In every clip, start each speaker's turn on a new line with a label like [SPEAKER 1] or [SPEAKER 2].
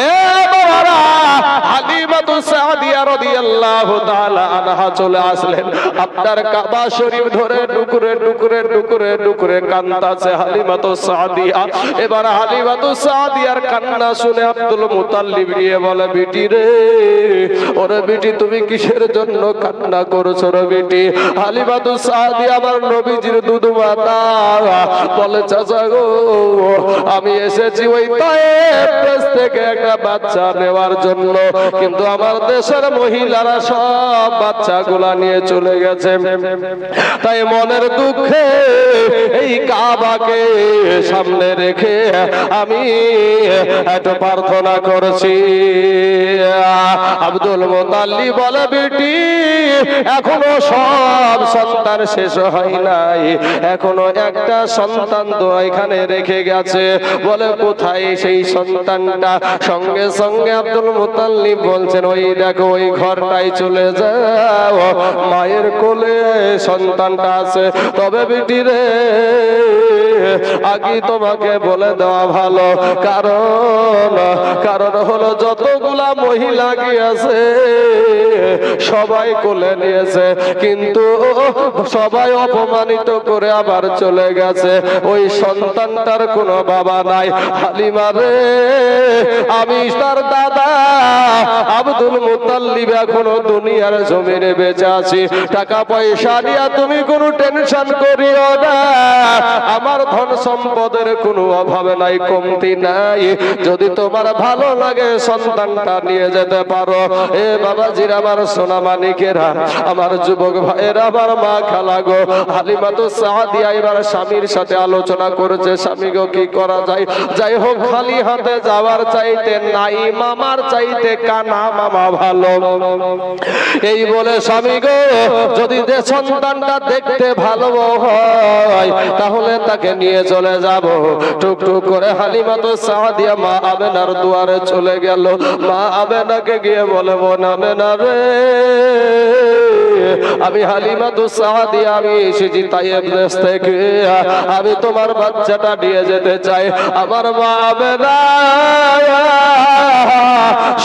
[SPEAKER 1] এ বাবারা, হালিমাতু সাদিয়া রাদিয়াল্লাহু তাআলা আনহা চলে আসলেন। আপনার কাবা শরীফ ধরে টুকরে টুকরে টুকরে টুকরে কান্দাছে হালিমাতু সাদিয়া। এবার হালিমাতু সাদিয়ার কান্না শুনে আব্দুল মুতাল্লিব গিয়ে বলে, বিটি রে, ওরে বিটি, তুমি কিসের জন্য কান্না করছো রে বিটি? হালিমাতু সাদিয়া আমার নবীজির দুধু মাতা বলে, চাচা গো, আমি এসেছি ওই তায়েফ দেশ থেকে একটা বাচ্চা নেওয়ার জন্য, কিন্তু আমার দেশের মহিলারা সব বাচ্চাগুলা নিয়ে চলে গেছে। তাই মনের দুঃখে এই কাবাকে সামনে রেখে আমি এত প্রার্থনা করছি। আব্দুল মুতাল্লিব বলে, বেটি, এখনো সব সন্তান শেষ হয় নাই, এখনো একটা সন্তান তো এখানে রেখে গেছে। বলে, কোথায় সেই সন্তানটা? সঙ্গে সঙ্গে আব্দুল মুতাল্লিব বলছেন, ওই দেখো ওই ঘরটাই চলে যাও, মায়ের কোলে সন্তানটা আছে। তবে বেটি রে, আগে তোমাকে বলে দেওয়া ভালো, কারণ হলো যতগুলা মহিলা গিয়েছে সবাই কোলে নিয়েছে, কিন্তু সবাই অপমানিত করে আবার চলে গেছে। ওই সন্তানটার কোনো বাবা নাই। হালিমা রে, আমি তার দাদা আব্দুল মুতাল্লিব এখনো দুনিয়ার জমিনে বেঁচে আছি। টাকা পয়সা নিয়ে তুমি কোনো টেনশন করিও না, আমার ধন সম্পদের কোনো অভাব নাই, কমতি নাই। যদি তোমার ভালো লাগে সন্তানটা নিয়ে যেতে পারো। এ বাবাজির, আমার সোনা মানিকেরা, আমার যুবক ভাইয়েরা, আমার মা খালা গো, হালিমাতু সাদিয়া এবার স্বামীর সাথে আলোচনা করেছে, স্বামী গো কি করা যায়? যাই হোক, খালি হাতে যাওয়ার চাইতে নাই মামার চাইতে কানা মামা ভালো। এই বলে, স্বামী গো, যদি যে সন্তানটা দেখতে ভালো হয় তাহলে তাকে নিয়ে চলে যাব। টুকটুক করে হালিমাতু সাদিয়া মা আমেনার দুয়ারে চলে গেল। মা আমেনাকে গিয়ে বলে, বোন আমেনা রে, আমি হালিমাতু সাদিয়া, আমি এসেছি তায়েফ দেশ থেকে, আমি তোমার বাচ্চাটা নিয়ে যেতে চাই। আমার মা আমেনা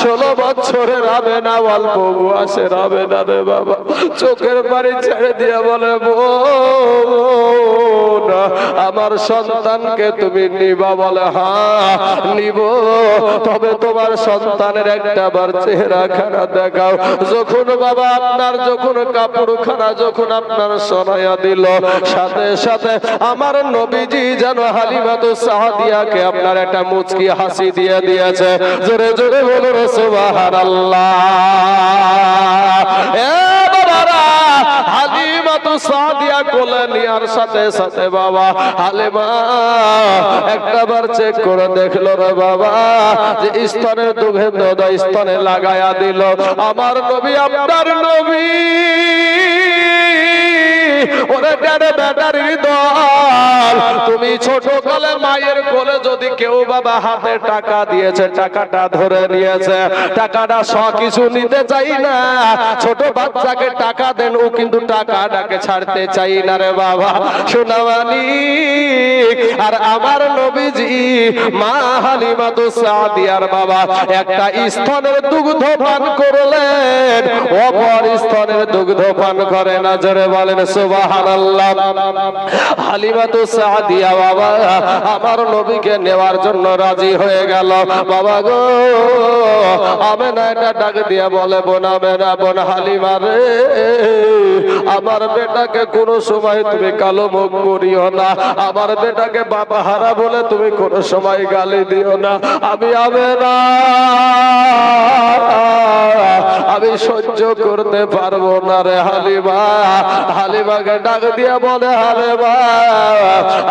[SPEAKER 1] 16 বছরের আমেনা, অল্প বয়সের আমেনা রে বাবা, চোখের পানি ছেড়ে দিয়ে বলে, বোন, আমার সন্তানকে তুমি নিবা? বলে, হ্যাঁ নিব, তবে তোমার সন্তানের একটা বার চেহারা খানা দেখাও। যখন বাবা আপনার যখন কাপড় খানা যখন আপনার সরাইয়া দিল, সাথে সাথে আমার নবীজি যেন হালিমাতু সাদিয়াকে আপনার একটা মুচকি হাসি দিয়ে দিয়েছে। জোরে জোরে বলুন সুবহানাল্লাহ। হালিমাতু সাদিয়া কোলে নেওয়ার সাথে সাথে বাবা হালিমা একটাবার চেক করে দেখলো রে বাবা, যে স্তনের দুগ্ধ স্তনে লাগায়া দিল। আমার নবী, আপনার নবী, ওরে ব্যাটারির দল, তুমি ছোট কালে মায়ের কোলে যদি কেউ বাবা হাতে টাকা দিয়েছে, টাকাটা ধরে নিয়েছে, টাকাটা কিছু নিতে চাই না, ছোট বাচ্চাকে টাকা দেন, ও কিন্তু টাকাটাকে ছাড়তে চাই না রে বাবা, সোনামানি। আর আমার নবীজি মা হালিমাতু সাদিয়ার বাবা একটা স্তনের দুগ্ধ পান করলেন, অপর স্তনের দুগ্ধ পান করে না। জোরে বলেন সুবহানাল্লাহ। হালিমাতু সাদিয়া বাবা আমার নবীকে নেওয়ার জন্য রাজি হয়ে গেল। বাবা গো, আমেনা এটা ডাক দিয়া বলে, বোন আমেনা, বোন হালিমা রে, আমার বেটাকে কোনো সময় তুমি কালো মুখ করিও না, আমার বেটাকে বাবা হারা বলে তুমি কোনো সময় গালি দিও না। আমি আমেনা, আমি সহ্য করতে পারবো না রে হালিমা। হালিমাকে ডাক দিয়া বলে, হালিমা,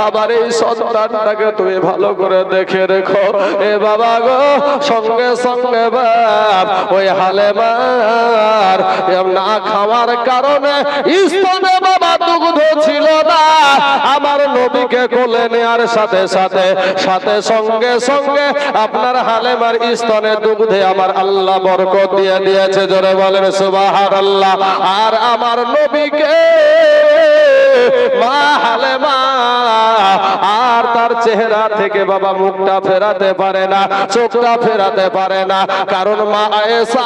[SPEAKER 1] আমার এই সন্তানটাকে তুমি ভালো করে দেখে রেখো। এ বাবা গো, সঙ্গে সঙ্গে বাপ ওই হালিমার না খাওয়ার কারণে স্তনে বাবা দুগ্ধ ছিল না। আমার নবীকে কোলে নেওয়ার সাথে সাথে সাথে সঙ্গে সঙ্গে আপনার হালিমার স্তনে দুগ্ধে আমার আল্লাহ বরকত দিয়ে দিয়েছে। জোরে বলেন সুবহানাল্লাহ। আর আমার নবীকে মা হালেমা আর তার চেহারা থেকে বাবা মুখটা ফেরাতে পারে না, চোখটা ফেরাতে পারে না, কারণ মা আয়েশা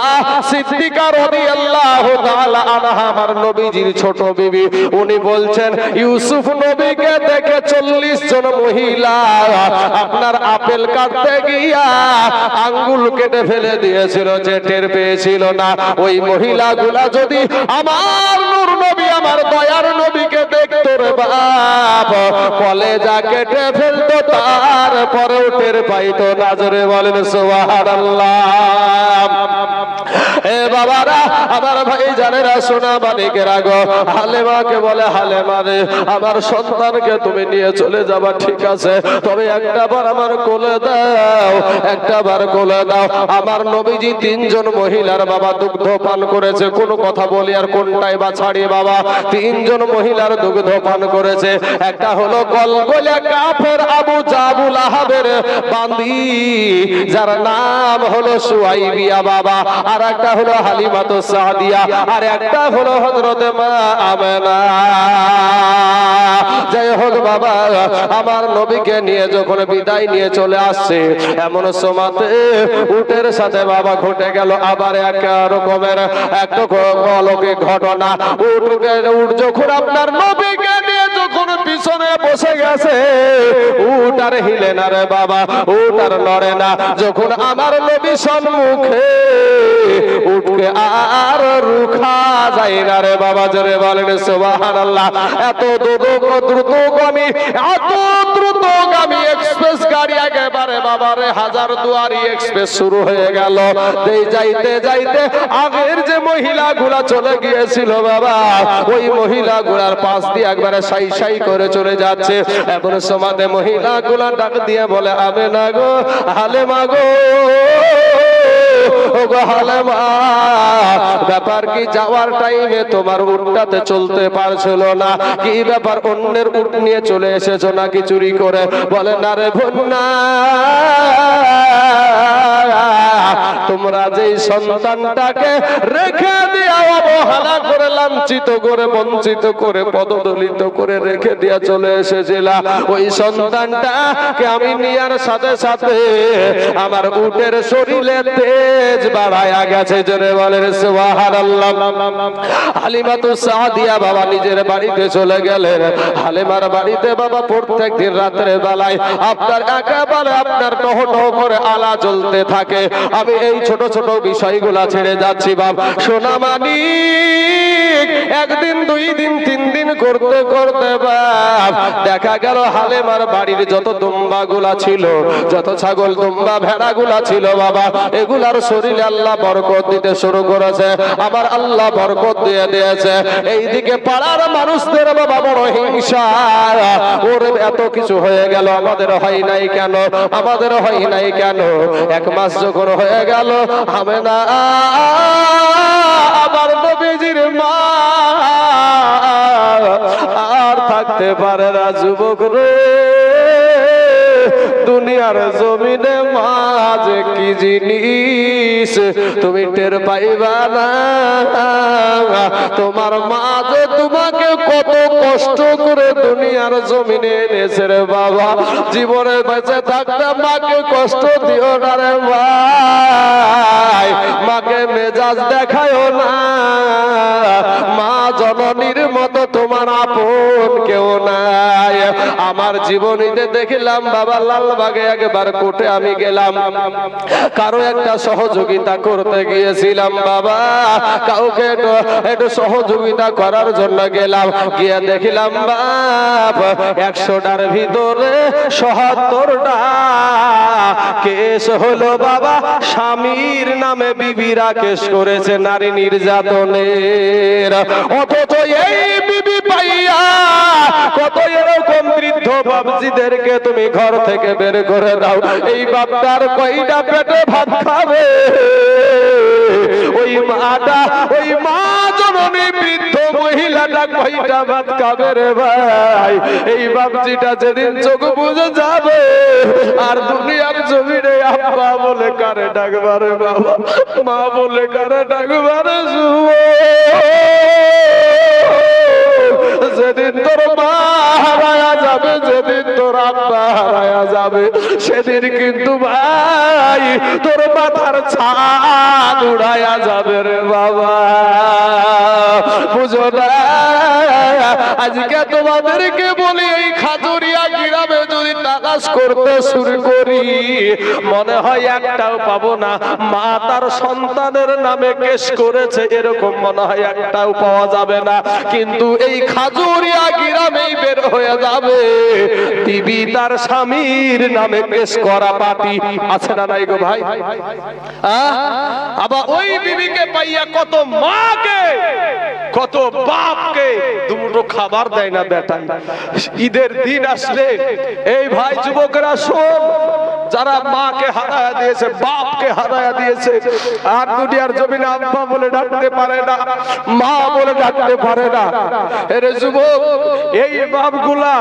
[SPEAKER 1] সিদ্দিকা রাদিয়াল্লাহু তাআলা আনহা আমার নবীজির ছোট বিবি, উনি বলছেন ইউসুফ নবীকে দেখে 40 জন মহিলা আপনার আপেল কাটতে গিয়া আঙ্গুল কেটে ফেলে দিয়েছিল, যে টের পেয়েছিল না। ওই মহিলাগুলা যদি আমার নূর নবী আমার দয়ার নবীকে দেখতো রে বাপ, কলেজা কেটে ফেলতো, তারপরেও টের পাইতো না। জোরে বলেন সুবহানাল্লাহ। এ বাবারা, আমার ভাই জানেরা, সোনা মানিকেরা গো, হালেমাকে বলে হালেমা রে, আমার সন্তানকে তুমি নিয়ে চলে যাবা ঠিক আছে, তবে একটা বার আমার কোলে দাও, একটা বার কোলে দাও। আমার নবীজি 3 জন মহিলার বাবা দুগ্ধ পান করেছে, কোন কথা বলি আর কোনটাই বা ছাড়ি বাবা, 3 জন মহিলার দুগ্ধ পান করেছে। একটা হলো গলগলা কাফের আবু জাবুল আহাবের বান্দি, যার নাম হলো সুয়াইবিয়া বাবা, আর একটা হলো হালিমাতুস সাদিয়া, আর একটা হলো হযরতে মা আমেনা। যাই হোক বাবা, আমার নবীকে নিয়ে যখন বিদায় নিয়ে চলে আসছে, এমন সময়তে উটের সাথে বাবা ঘটে গেল আবার এক রকমের একটা অলৌকিক ঘটনা। উট যখন আপনার নবীকে নিয়ে যখন পিছনে বসে গেছে, উট আর হিলে না রে বাবা, উট আর নড়ে না। যখন আমার নবী সম্মুখে, উটকে আর রুখা যায় না রে বাবা। জোরে বলেন সুবহানাল্লাহ। এত দ্রুতগামী, এত দ্রুতগামী এক্সপ্রেস গাড়ি একেবারে বাবারে হাজার দুয়ারি এক্সপ্রেস শুরু হয়ে গেল। যাইতে যাইতে আগের যে মহিলাগুলা চলে গিয়েছিল বাবা, ওই মহিলাগুলার পাশ দিয়ে একবারে সাই সাই করে চলে যাচ্ছে। এমন সমাজে মহিলাগুলা ডাক দিয়ে বলে, আমেনা গো, হালেমা গো, ব্যাপার কি যাওয়ার টাইমে তোমার উটটাতে চলতে পারছিল না, কি ব্যাপার অন্যের উট নিয়ে চলে এসেছো নাকি চুরি করে? বলে না রে ভন্না, তোমরা যেই সন্তানটাকে রেখে দিয়া অবহেলা করে, লাঞ্ছিত করে, বঞ্চিত করে, পদদলিত করে রেখে দিয়া চলে এসেছিলা, ওই সন্তানটাকে আমি নেয়ার সাথে সাথে আমার উটের শরীরে তেজ বাড়ায়া গেছে। জোরে বলেন সুবহানাল্লাহ। হালিমাতুস সাদিয়া বাবা নিজের বাড়িতে চলে গেলেন। হালিমার বাড়িতে বাবা প্রত্যেকদিন রাতের বেলায় আপনার একেবারে আপনার টহ টহ করে আলা জ্বলতে থাকে। আমি এই ছোট ছোট বিষয়গুলা ছেড়ে যাচ্ছি বাবা। সোনা মানিক একদিন, 2 দিন, 3 দিন করতে করতে বাপ দেখা গেল হালিমার বাড়ির যত দুম্বা গুলা ছিল, যত ছাগল দুম্বা ভেড়া গুলা ছিল বাবা, এগুলার শরীরে আল্লাহ বরকত দিতে শুরু করেছে। আমার আল্লাহ বরকত দিয়ে দিয়েছে। এইদিকে পাড়ার মানুষদের বাবা বড় হিংসা, ওর এত কিছু হয়ে গেল, আমাদের হয় নাই কেন, আমাদের হয় নাই কেন? 1 মাস যখন হয়ে গেল, আমেনা আমার নবীজির মা আর থাকতে পারে না। যুবক রে, দুনিয়ার জমিনে মাঝে কি জিনিস তুমি টের পাইবা না। তোমার মাঝে তোমাকে কত কষ্ট করে দুনিয়ার জমিনে এনেছে রে বাবা। জীবনে বেঁচে থাকতে মাকে কষ্ট দিও না রে ভাই, মাকে মেজাজ দেখায়ও না। মা জননীর মতো তোমার আপন কেউ নাই। আমার জীবনীতে দেখলাম বাবা, লালবাগে একবার কোর্টে আমি গেলাম, কারো একটা সহযোগিতা করতে গিয়েছিলাম বাবা, কাউকে একটু সহযোগিতা করার জন্য গেলাম, গিয়ে দেখলাম বাপ 100টার ভিতরে 77টা কেস হলো বাবা স্বামীর নামে বিবিরা কেস করেছে নারী নির্যাতনের। অথচ এই বিবি পাইয়া কত এরকম বৃদ্ধ বাপজিদেরকে তুমি ঘর থেকে বের করে দাও। এই বাপটার কয়টা পেটে ভাত খাবে? ওই মাটা, ওই মা জননী বৃদ্ধ মহিলাটা কয়টা ভাত খাবে রে ভাই? এই বাপজিটা যেদিন চোখ বুঝে যাবে আর দুনিয়ার জমিনে আব্বা বলে কারে ডাকবারে বাবা, মা বলে কারে ডাকবারে যুবক। যেদিন তোর মা হারায়া যাবে, যেদিন তোর আব্বা হারায়া যাবে, সেদিন কিন্তু ভাই তোর মাথার ছাদ উড়ায়া যাবে রে বাবা। বুঝো না? আজকে তোমাদেরকে বলি, এই খাজুরিয়া গ্রামে যদি তালাশ করতে শুরু করি, মনে হয় একটাও পাবো না। মা তার সন্তানের নামে কেস করেছে এরকম মনে হয় একটাও পাওয়া যাবে না। কিন্তু এই খাজুরিয়া গ্রামেই বের হয়ে যাবে বিবি তার স্বামীর নামে কেস করা পার্টি আছে না নাই গো ভাই? আবার ওই বিবিকে পাইয়া কত মাকে কত বাপকে দুমুঠো খাবার দেয় না বেটা। ঈদের দিন আসলে এই ভাই যুবকরা শোন, যারা মাকে হারায়া দিয়েছে, বাপকে হারায়া দিয়েছে, আর দুনিয়ার জমিনে আব্বা বলে ডাকতে পারে না, মা বলে ডাকতে পারে না, এরে যুবক, এই বাপগুলা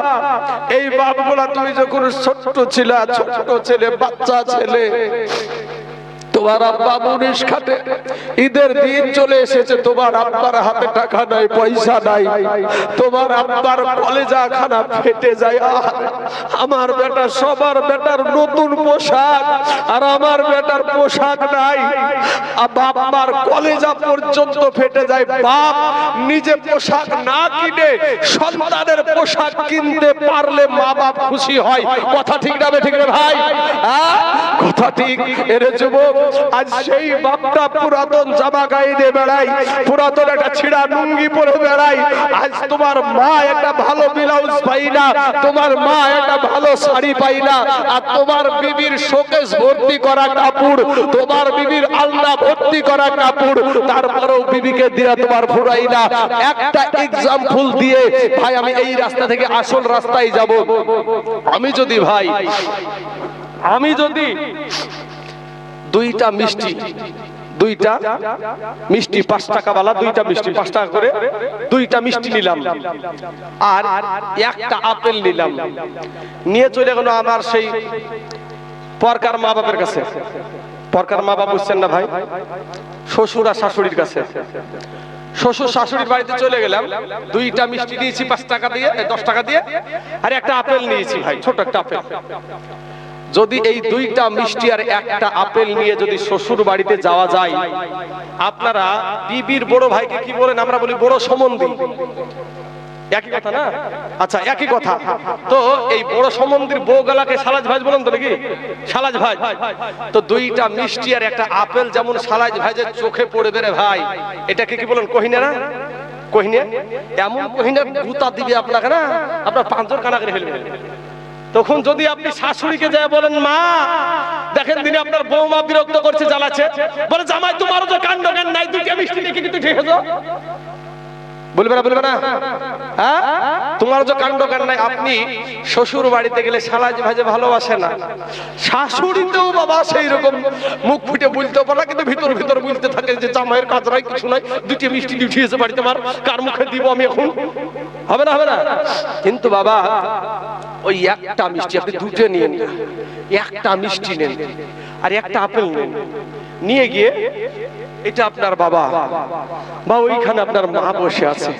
[SPEAKER 1] তুমি যখন ছোট্ট ছিলা, ছোট্ট ছেলে, বাচ্চা ছেলে, তোমার আব্বা মুনিশ খাটে, ঈদের দিন চলে এসেছে, তোমার আব্বার হাতে টাকা নাই, পয়সা নাই, তোমার আব্বার কলেজা খানা ফেটে যায়। আমার বেটা, সবার বেটার নতুন পোশাক, আর আমার বেটার পোশাক নাই। বাবার কলেজা পর্যন্ত ফেটে যায়। বাপ নিজে পোশাক না কিনে সন্তানের পোশাক কিনতে পারলে মা বাপ খুশি হয়। কথা ঠিক না ঠিক না ভাই? কথা ঠিক। এর যুবক, আজ সেই বাপটা পুরাতন জামা গায়ে দিয়ে বেড়াই, পুরাতন একটা ছিঁড়া লুঙ্গি পরে বেড়াই। আজ তোমার মা একটা ভালো ব্লাউজ পাই না, তোমার মা একটা ভালো শাড়ি পাই না, আর তোমার বিবির শোকেস ভর্তি করা কাপড়, তোমার বিবির আলনা ভর্তি করা কাপড়, তারপরেও বিবিকে দিয়ে তোমার ফুরাই না। একটা এক্সাম্পল দিয়ে ভাই, আমি এই রাস্তা থেকে আসল রাস্তায় যাব। আমি যদি 2টা মিষ্টি 5 টাকা বালা, 2টা মিষ্টি 5 টাকা করে, 2টা মিষ্টি নিলাম আর একটা আপেল নিলাম, নিয়ে চলে গেল আমার সেই পরকার মা বাপের কাছে। পরকার মা বাপ বুঝছেন না ভাই? শ্বশুর আর শাশুড়ির কাছে। শ্বশুর শাশুড়ির বাড়িতে চলে গেলাম, 2টা মিষ্টি নিয়েছি 5 টাকা দিয়ে, 10 টাকা দিয়ে, আর একটা আপেল নিয়েছি ভাই, ছোট একটা আপেল। যদি এই 2টা মিষ্টি আর একটা আপেল নিয়ে যদি শ্বশুর বাড়িতে যাওয়া যায়, আপনারা বিবির বড় ভাইকে কি বলেন? আমরা বলি বড় সম্বন্ধী। একই কথা না? আচ্ছা, একই কথা। তো এই বড় সম্বন্ধীর বউগালাকে সালাজ ভাজ বলেন তো নাকি? সালাজ ভাজ। তো 2টা মিষ্টি আর একটা আপেল যেমন সালাজ ভাজের চোখে পড়বে রে ভাই, এটাকে কি বলেন? কহিনা না? কহিনা। এমন কহিনার গুতা দিবে আপনাকে না, আপনার পাঁচজন কানা করে ফেলবে। তখন যদি আপনি শাশুড়িকে যায় বলেন, মা দেখেন দিনে আপনার বৌমা বিরক্ত করছে, জ্বালাচ্ছে, বলে জামাই তোমারও তো কাণ্ড জ্ঞান নাই, 2টা মিষ্টি দেখে কিন্তু ঠিক আছে, বলবে না? হ্যাঁ, তোমার যে কাণ্ড জ্ঞান নাই। আপনি শ্বশুর বাড়িতে গেলে সালাজ ভাজে ভালোবাসে না, শাশুড়িতেও বাবা সেই রকম মুখ ফুটে বলতে পারে না, কিন্তু ভিতর ভিতর বলতে থাকে যে জামাইয়ের কাজ নাই, কিছু নাই, 2টা মিষ্টি উঠিয়েছে বাড়িতে, আমার কার মুখে দিব আমি এখন? হবে না? কিন্তু বাবা ওই একটা মিষ্টি আপনি 2টে নিয়ে নিন, একটা মিষ্টি নেন আর একটা আপেল নেন, নিয়ে গিয়ে এটা আপনার বাবা বা ওইখানে আপনার মা বসে আছে,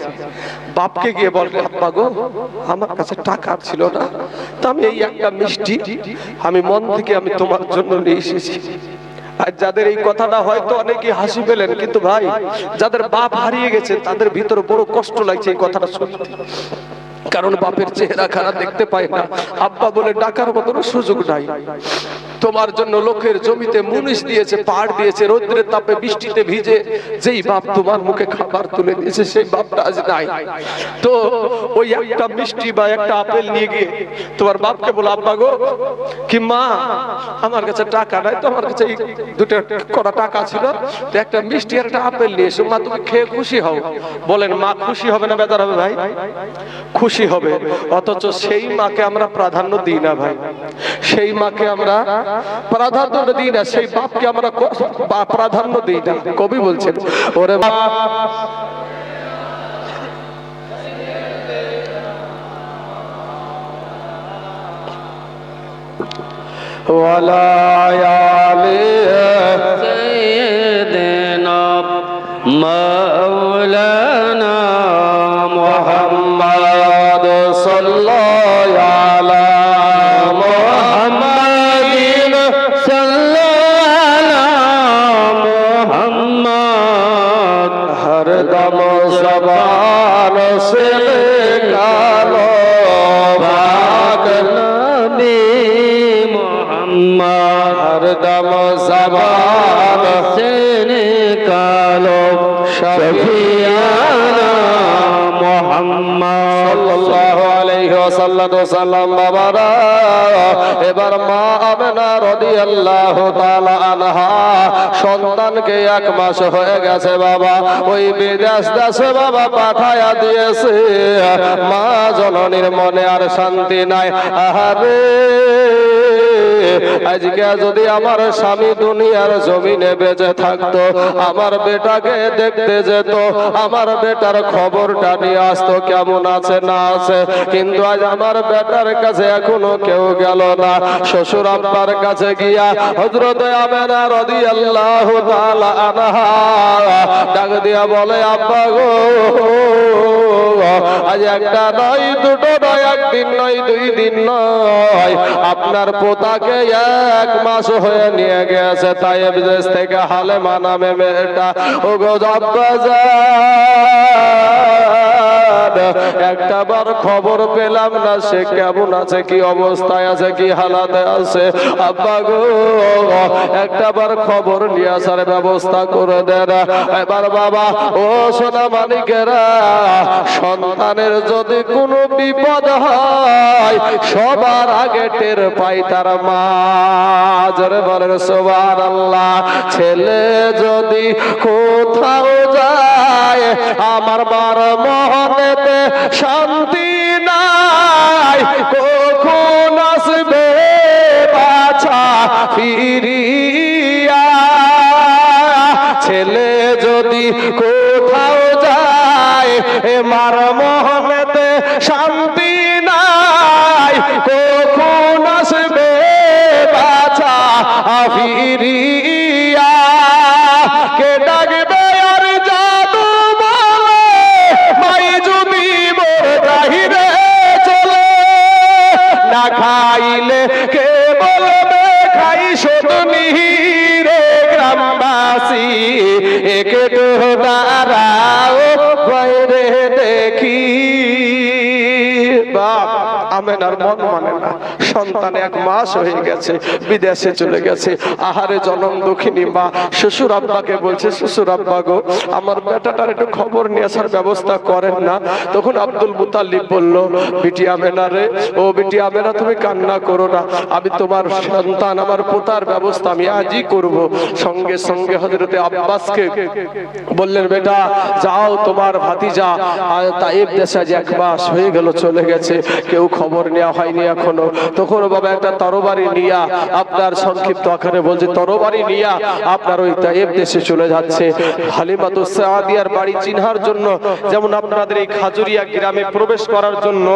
[SPEAKER 1] বাপকে গিয়ে বলবে, আব্বা গো আমার কাছে টাকা ছিল না, তো আমি এই একটা মিষ্টি আমি মন থেকে আমি তোমার জন্য নিয়ে এসেছি। আর যাদের এই কথাটা হয়তো অনেকে হাসি পেলেন, কিন্তু ভাই যাদের বাপ হারিয়ে গেছে তাদের ভিতরে বড় কষ্ট লাগছে এই কথাটা শুনতে। কারণ বাপের চেহারা খারাপ দেখতে পায় না, আব্বা বলে ডাকার মতো সুযোগ নাই। তোমার জন্য লোকের জমিতে মুনিশ দিয়েছে, পাড় দিয়েছে, রৌদ্রের তাপে বৃষ্টিতে ভিজে যেই বাপ তোমার মুখে খাবার তুলে দিয়েছে, সেই বাপটা আজ নাই। তো ওই একটা মিষ্টি বা একটা আপেল নিয়ে গিয়ে তোমার বাপকে বলো, আব্বা গো কি মা আমার কাছে টাকা নাই, তো আমার কাছে 2টা কটা টাকা ছিল, তো একটা মিষ্টি আর একটা আপেল নিয়ে এসো, মা তুমি খেয়ে খুশি হও। বলেন মা খুশি হবে না বেজার হবে ভাই? খুশি হবে। অথচ সেই মাকে আমরা প্রাধান্য দিই না ভাই, সেই মাকে আমরা প্রাধান্য দিই না, সেই বাপকে আমরা প্রাধান্য দিই না। কবি বলছেন, ওরে বাপ ওয়ালা আলে সাইয়্যিদিনা মাওলানা মুহাম্মদ ज़बान
[SPEAKER 2] से निकालो शफियाना मोहम्मद
[SPEAKER 1] সাল্লাল্লাহু আলাইহি ওয়াসাল্লাম। বাবারা, এবার মা আমেনা রাদিয়াল্লাহু তাআলা আনহা সন্তানকে 1 মাস হয়ে গেছে বাবা, ওই বিদেশ দেশে বাবা পাঠায়া দিয়েছে। মা জননীর মনে আর শান্তি নাই। আহারে, আজকে যদি আমার স্বামী দুনিয়ার জমিনে বেঁচে থাকতো, আমার বেটাকে দেখতে যেত, আমার বেটার খবরটা নিয়ে আসতো কেমন আছে না আছে। কিন্তু আজ আমার বেটার কাছে এখনো কেউ গেল না। শ্বশুর আব্বার কাছে গিয়া হযরত আমেনা রাদিয়াল্লাহু তাআলা আনহা ডাক দিয়া বলে, আব্বা গো, আজ একটা নয়, দুটো নয়, একদিন নয়, 2 দিন নয়, আপনার পোতাকে 1 মাস হয়ে নিয়ে গেছে তায়েব দেশ থেকে হালেমা নামে মেয়েটা। ও গো আব্বাজান, একটা বার খবর পেলাম না সে কেমন আছে, কি অবস্থায় আছে, কি হালাতে আছে। আব্বা গো, একটা বার খবর নিয়ে আসার ব্যবস্থা করে দেন। এবার বাবা, ও সোনা মানিকেরা, সন্তানের যদি কোনো বিপদ হয় সবার আগে টের পাই তার মা। জোরে বলেন সুবহানাল্লাহ। ছেলে যদি কোথাও যায় আমার মার মনেতে শান্তি নাই, কখন আসবে বাছা ফিরিয়া। ছেলে যদি কোথাও যায় মার মনেতে শান্তি নাই, কখন আসবে বাছা ফিরিয়া। কে ডাকবে আর জাদু বলে, মাই যদি মোর বাহিরে চলে। না খাইলে কে বলবে খাই শোধনি রে গ্রামবাসী, একটু দাঁড়াও বাইরে দেখি। বাপ আমেনার মন মানে না, সন্তান 1 মাস হয়ে গেছে, বিদেশে চলে গেছে। আহারে জনম দুঃখিনী মা শ্বশুর আব্বাকে বলছে, শ্বশুর আব্বা গো, আমার বেটাটার একটু খবর নিয়ে আসার ব্যবস্থা করেন না। তখন আব্দুল মুতাল্লিব বলল, বিটি আমেনা রে, ও বিটি আমেনা, তুমি কান্না করো না, আমি তোমার সন্তান, আমার পোতার ব্যবস্থা আমি আজই করব। সঙ্গে সঙ্গে হযরতে আব্বাসকে বললেন, বেটা যাও, তোমার ভাতিজা তায়েব দেশে 1 মাস হয়ে গেল চলে গেছে, কেউ খবর নেওয়া হয়নি এখনো। তখন বাবা একটা তরবারি নিয়া, আপনার সংক্ষিপ্ত আকারে বলছে, তরবারি নিয়া আপনার ওই তায়েব দেশে চলে যাচ্ছে হালিমাতুস সাদিয়ার বাড়ি চিনহার জন্য। যেমন আপনাদের এই খাজুরিয়া গ্রামে প্রবেশ করার জন্য,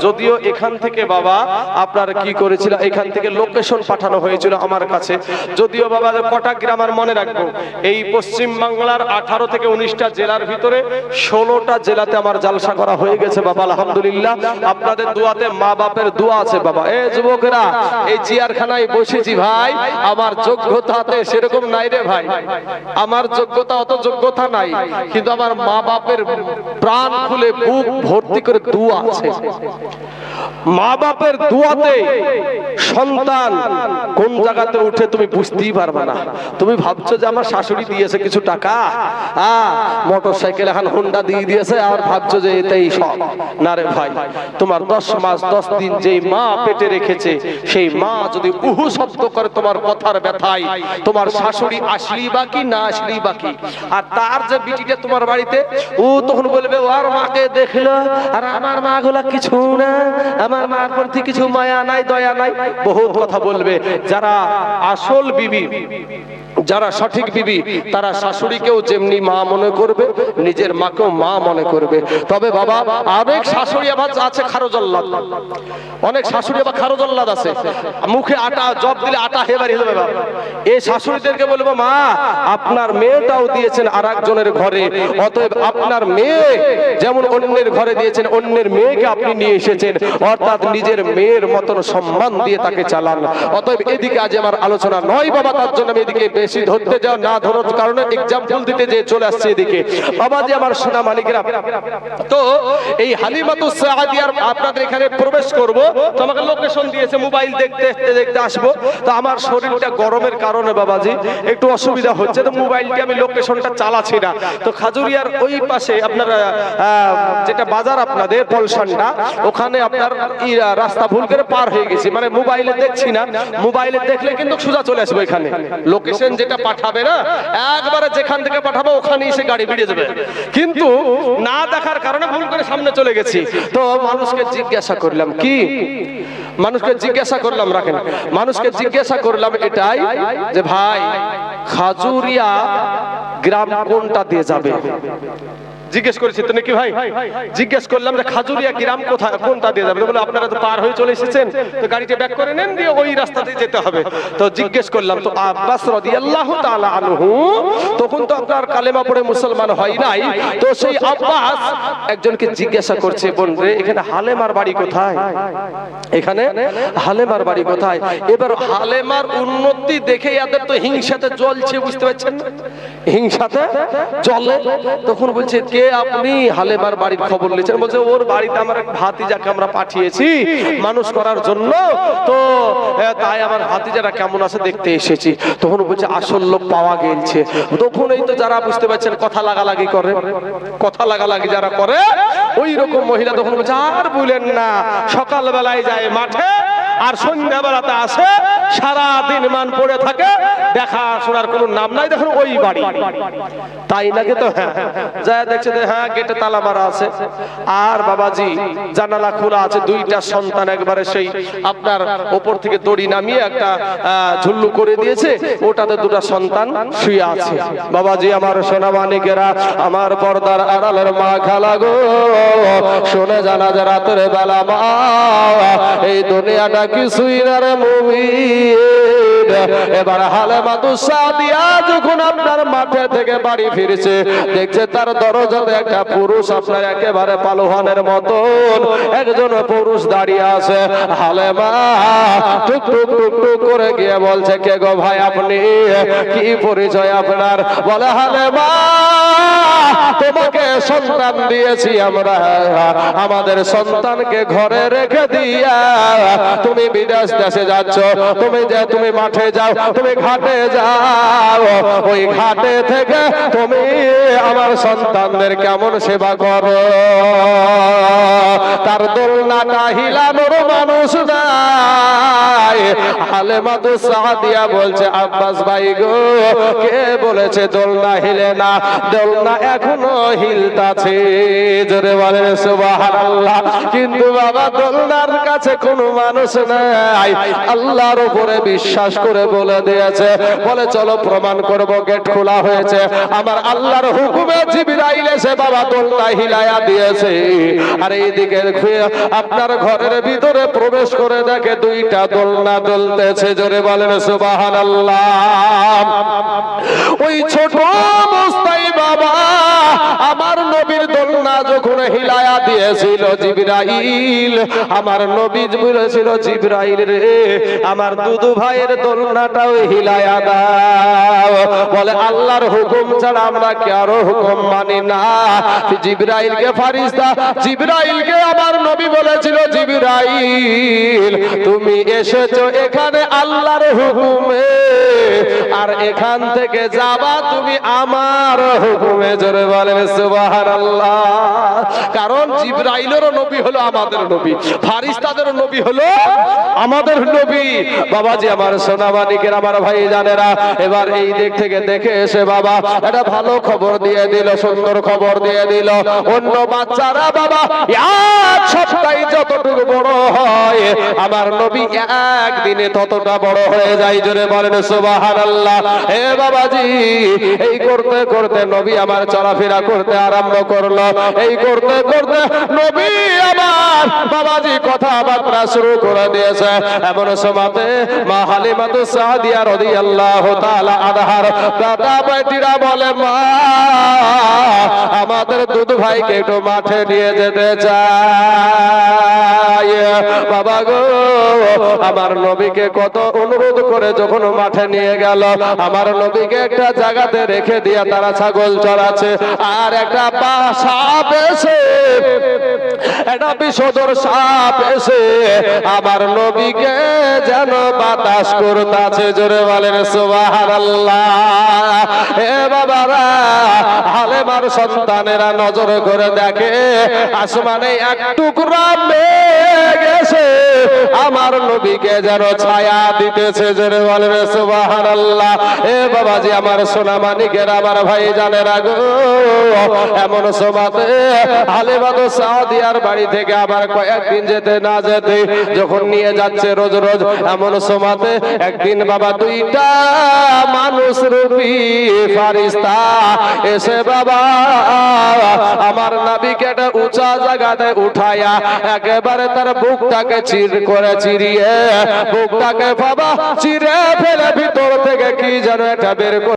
[SPEAKER 1] যদিও এখান থেকে বাবা আপনার কি করেছিল, এখান থেকে লোকেশন পাঠানো হয়েছিল আমার কাছে। যদিও বাবা কটা গ্রাম আর মনে রাখবো, এই পশ্চিম বাংলার 18 থেকে 19টা জেলার ভিতরে 16টা জেলাতে আমার জালসা করা হয়ে গেছে বাবা, আলহামদুলিল্লাহ। আপনাদের দোয়াতে, মা বাপের দোয়া আছে বাবা। এই যুবকেরা, এই জিয়ারখানায় বসেছি ভাই, আমার যোগ্যতাতে সেরকম নাই রে ভাই, আমার যোগ্যতা অত যোগ্যতা নাই, কিন্তু আমার মা বাপের প্রাণ খুলে বুক ভর্তি করে দোয়া আছে। মা বাপের দোয়াতে সন্তান কোন জায়গাতে উঠে তুমি বুঝতেই পারবে না। তুমি ভাবছো যে আমার শাশুড়ি দিয়েছে কিছু টাকা, মোটরসাইকেল এখন হোন্ডা দিয়ে দিয়েছে, আর ভাবছো যে এটাই সব। না রে ভাই, তোমার 10 মাস 10 দিন যেই মা পেটে রেখেছে, সেই মা যদি উহু শব্দ করে তোমার কথার ব্যথায়, তোমার শাশুড়ি আসলি বাকি না আসলি বাকি। আর তার যে বিটিটা তোমার বাড়িতে, ও তখন বলবে ওর মাকে দেখলো, আর আমার মা গুলা কিছু না, আমার মার প্রতি কিছু মায়া নাই, দয়া নাই, বহুত কথা বলবে। যারা আসল বিবি, যারা সঠিক বিবি, তারা শাশুড়িকেও যেমনি মা মনে করবে, নিজের মাকেও মা মনে করবে। তবে বাবা, অনেক শাশুড়ি আবার আছে খারজল্লাদ, অনেক শাশুড়ি আবার খারজল্লাদ আছে, মুখে আটা জব দিলে আটা হেবারি হয়ে যাবে। এই শাশুড়িদেরকে বলবো, মা আপনার মেয়েটাও দিয়েছেন আর একজনের ঘরে, অতএব আপনার মেয়ে যেমন অন্যের ঘরে দিয়েছেন, অন্যের মেয়েকে আপনি নিয়ে এসেছেন, অর্থাৎ নিজের মেয়ের মতন সম্মান দিয়ে তাকে চালান। অতএব এদিকে আজ আমার আলোচনা নয় বাবা, তার জন্য আমি এদিকে বেশি ধরতে যাও না ধরার কারণে এক্সাম্পল দিতে যে চলে আসছে এদিকে। বাবাজি আমার সোনা মালিকেরা, তো এই হালিমাতুস সাদিয়ার আপনাদের এখানে প্রবেশ করব, তো আমাকে লোকেশন দিয়েছে, মোবাইল দেখতে দেখতে আসবো। তো আমার শরীরটা গরমের কারণে বাবাজি একটু অসুবিধা হচ্ছে, তো মোবাইলটি আমি লোকেশনটা চালাচ্ছি না। তো খাজুরিয়ার ওই পাশে আপনার যেটা বাজার আপনাদের পলসানটা, ওখানে আপনার রাস্তা ভুল করে পার হয়ে গেছি, মানে মোবাইলে দেখছি না, মোবাইলে দেখলে কিন্তু সোজা চলে আসবো এখানে। লোকেশন যেটা পাঠাবে না, একবারে যেখান থেকে পাঠাবো ওখানে এসে গাড়ি বেরিয়ে যাবে, কিন্তু না দেখার কারণে ভুল করে সামনে চলে গেছি। তো মানুষকে জিজ্ঞাসা করলাম, কি মানুষকে জিজ্ঞাসা করলাম, রাখেন, মানুষকে জিজ্ঞাসা করলাম এটাই যে ভাই খাজুরিয়া গ্রাম কোনটা দিয়ে যাবে, জিজ্ঞেস করেছি তো নাকি ভাই, জিজ্ঞেস করলাম যে খাজুরিয়া গ্রাম কোথায়, কোনটা দিয়ে যাবে, বলে আপনারা তো পার হয়ে চলে এসেছেন, তো গাড়িটা ব্যাক করে নেন, দিয়ে ওই রাস্তা দিয়ে যেতে হবে। তো জিজ্ঞেস করলাম, তো আব্বাস রাদিয়াল্লাহু তাআলা আনহু তখন তো আপনার কালেমা পড়ে মুসলমান হয় নাই, তো সেই আব্বাস একজনকে জিজ্ঞাসা করছে, বোন রে এখানে হালেমার বাড়ি কোথায়, এখানে হালেমার বাড়ি কোথায়। এবার হালেমার উন্নতি দেখে এদের তো হিংসাতে জ্বলছে, বুঝতে পারছেন, হিংসাতে জ্বলে। তখন বলছে, কে আপনি, হালেমার বাড়ির খবর নিয়েছেন? বলছে ওর বাড়িতে আমার এক ভাতিজাকে আমরা পাঠিয়েছি মানুষ করার জন্য, তো তাই আমার ভাতিজারা কেমন আছে দেখতে এসেছি। তখন বলছে আসল লোক পাওয়া গেছে। তখন এই তো যারা বুঝতে পারছেন কথা লাগালাগি করে, কথা লাগালাগি যারা করে ওই রকম মহিলা তখন বলছে আর বলেন না, সকাল বেলায় যায় মাঠে আর সন্ধ্যাবেলাতে আসে, সারা দিন মান পড়ে থাকে, দেখা শোনার কোনো নাম নাই, দেখুন ওই বাড়ি। তাই নাকি? তো হ্যাঁ, যা দেখছে হ্যাঁ গেটে তালা মারা আছে, আর বাবাজি জানালা খোলা আছে, দুইটা সন্তান একবারে সেই আপনার ওপর থেকে দড়ি নামিয়ে একটা ঝুল্লু করে দিয়েছে, ওটাতে দুটো সন্তান শুয়ে আছে। বাবাজি আমার সোনা মানিকেরা, আমার পর্দার আড়ালের মা খালা গো, শুনে জানা যে রাতের বেলা মা এই দুনিয়াটা কিছুই না রে মুমিন। এবার হালেমাতুস সাদিয়া যখন আপনার মাঠে থেকে বাড়ি ফিরেছে, দেখছে তার দরজাতে একটা পুরুষ আপনার একেবারে পালোহানের মতন একজন পুরুষ দাঁড়িয়ে আছে। হালেমা টুক টুক টুক টুক করে গিয়ে বলছে, কে গো ভাই আপনি, কি পরিচয় আপনার? বলে হালেমা তোমাকে সন্তান দিয়েছি আমরা, আমাদের সন্তানকে ঘরে রেখে দিয়া তুমি বিদেশ দেশে যাচ্ছ, তুমি মাঠে যাও, তুমি ঘাটে যাও, ওই ঘাটে থেকে তুমি আমার সন্তানদের কেমন সেবা করো, তার দোলনাটা হিলানোর মানুষ নাই। হালেমাতুস সাদিয়া বলছে, আব্বাস ভাই গো, কে বলেছে দোলনা হিলে না? দোলনা এখনো হিলতাছে, জোরে বলেন সুবহানাল্লাহ। কিন্তু বাবা দোলনার কাছে কোনো মানুষ নাই, আল্লাহর উপরে বিশ্বাস করে বলে দিয়েছে, বলে চলো প্রমাণ করব। গেট খোলা হয়েছে, আমার আল্লাহর হুকুমে জিবরাইল এসে বাবা দোলনা হিলায়া দিয়েছে, আর এইদিকে আপনার ঘরের ভিতরে প্রবেশ করে দেখে দুইটা দোলনা দুলতেছে, জোরে বলেন সুবহানাল্লাহ। ওই ছোট অবস্থায় বাবা আমার নবীর দোলনা যখন হিলায়া দিয়েছিল জিবরাইল, আমার নবী বলেছিল, জিবরাইল রে আমার দুদু ভাইয়ের দোলনাটাও হিলায়া দাও। বলে আল্লাহর হুকুম ছাড়া আমরা কারো হুকুম মানি না। জিবরাইলকে ফারিস্তা জিবরাইলকে আমার নবী বলেছিল, জিবরাইল তুমি এসেছো এখানে আল্লাহর হুকুমে, আর এখান থেকে যাবা তুমি আমার হুকুমে, জোরে বলেন সুবহানাল্লাহ। কারণ জিবরাইলেরও নবী হলো আমাদের নবী, ফারিস্তাদেরও নবী হলো আমাদের নবী। বাবাজি আমার সোনা মানিকের, আমার ভাই জানেরা, এবার এই দিক থেকে দেখে এসে বাবা একটা ভালো খবর দিয়ে দিল, সুন্দর খবর দিয়ে দিল। অন্য বাচ্চারা বাবা এক সপ্তাহে যতটুকু বড় হয়, আমার নবী একদিনে ততটা বড় হয়ে যায়, জোরে বলেন সুবহানাল্লাহ। হে বাবাজি, এই করতে করতে নবী আমার চলাফেরা করতে আরম্ভ করলো, এই করতে করতে করতে নবী আমার বাবাজি কথাবার্তা শুরু করে দিয়েছে। এমন সময়তে মা হালিমাতু সাদিয়া রাদিয়াল্লাহু তাআলা আনহার দাদা বেটিরা বলে, মা আমাদের দুধ ভাইকে একটু মাঠে নিয়ে যেতে চাই। বাবা গো, আমার নবীকে কত অনুরোধ করে যখন মাঠে নিয়ে গেল, আমার নবীকে একটা জায়গাতে রেখে দিয়া তারা ছাগল চড়াচ্ছে, আর একটা সাপ এসে, একটা বিষধর সাপ এসে আমার নবীকে যেন বাতাস করতেছে। জোরে বলেন সুবহানাল্লাহ। এ বাবারা, হালেমার সন্তানেরা নজর করে দেখে আসমানে এক টুকরা মেঘ এসে আমার নবীকে যেন ছায়া দিতেছে। জোরে বলেন সুবহানাল্লাহ। এ বাবাজি, আমার সোনা মানিকের, আমার ভাই জানেরা গো, এমন সময়তে হালিমাতু সাদিয়ার বাড়ি থেকে আবার কয়েকদিন যেতে না যেতে যখন নিয়ে যাচ্ছে রোজ রোজ, এমন সময়তে একদিন বাবা দুইটা মানুষ রূপী ফারিস্তা এসে বাবা আমার নবীকে একটা উঁচা জায়গাতে উঠায়া একেবারে তার বুকটাকে চিরিয়ে বুকটাকে বাবা চিরে ফেলে ভিতর থেকে কি যেন এটা বের করে